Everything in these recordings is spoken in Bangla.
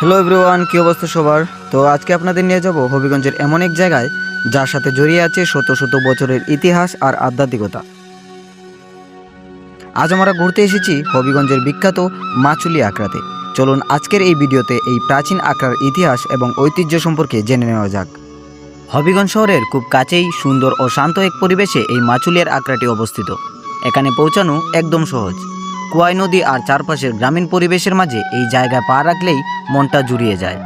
হ্যালো এভরিওয়ান, কি অবস্থা সবার? তো আজকে আপনাদের নিয়ে যাব হবিগঞ্জের এমন এক জায়গায় যার সাথে জড়িয়ে আছে শত শত বছরের ইতিহাস আর আধ্যাত্মিকতা। আজ আমরা ঘুরতে এসেছি হবিগঞ্জের বিখ্যাত মাচুলি আখড়াতে। চলুন আজকের এই ভিডিওতে এই প্রাচীন আখড়ার ইতিহাস এবং ঐতিহ্য সম্পর্কে জেনে নেওয়া যাক। হবিগঞ্জ শহরের খুব কাছেই সুন্দর ও শান্ত এক পরিবেশে এই মাচুলিয়ার আখড়াটি অবস্থিত। এখানে পৌঁছানো একদম সহজ। কুয়াই নদী আর চারপাশের গ্রামীণ পরিবেশের মাঝে এই জায়গায় পা রাখলেই মনটা জুড়িয়ে যায়।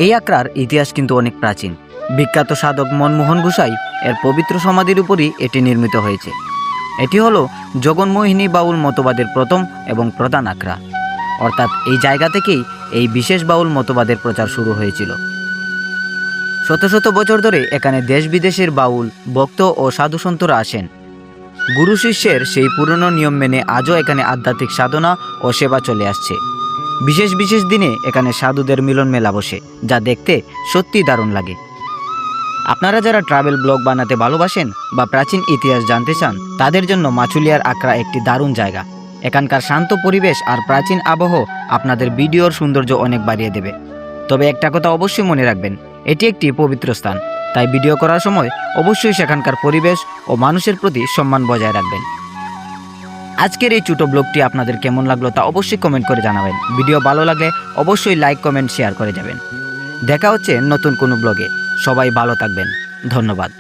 এই আখড়ার ইতিহাস কিন্তু অনেক প্রাচীন। বিখ্যাত সাধক মনমোহন গোসাই এর পবিত্র সমাধির উপরই এটি নির্মিত হয়েছে। এটি হলো জগন্মোহিনী বাউল মতবাদের প্রথম এবং প্রধান আখড়া, অর্থাৎ এই জায়গা থেকেই এই বিশেষ বাউল মতবাদের প্রচার শুরু হয়েছিল। শত শত বছর ধরে এখানে দেশ বিদেশের বাউল ভক্ত ও সাধুসন্তরা আসেন। গুরু শিষ্যের সেই পুরনো নিয়ম মেনে আজও এখানে আধ্যাত্মিক সাধনা ও সেবা চলে আসছে। বিশেষ বিশেষ দিনে এখানে সাধুদের মিলন মেলা বসে, যা দেখতে সত্যি দারুণ লাগে। আপনারা যারা ট্রাভেল ব্লগ বানাতে ভালোবাসেন বা প্রাচীন ইতিহাস জানতে চান, তাদের জন্য মাচুলিয়ার আখড়া একটি দারুণ জায়গা। এখানকার শান্ত পরিবেশ আর প্রাচীন আবহ আপনাদের ভিডিওর সৌন্দর্য অনেক বাড়িয়ে দেবে। তবে একটা কথা অবশ্যই মনে রাখবেন, এটি একটি পবিত্র স্থান, তাই ভিডিও করার সময় অবশ্যই সেখানকার পরিবেশ ও মানুষের প্রতি সম্মান বজায় রাখবেন। আজকের এই ছোট ব্লগটি আপনাদের কেমন লাগলো তা অবশ্যই কমেন্ট করে জানাবেন। ভিডিও ভালো লাগলে অবশ্যই লাইক কমেন্ট শেয়ার করে যাবেন। দেখা হচ্ছে নতুন কোনো ব্লগে। সবাই ভালো থাকবেন। ধন্যবাদ।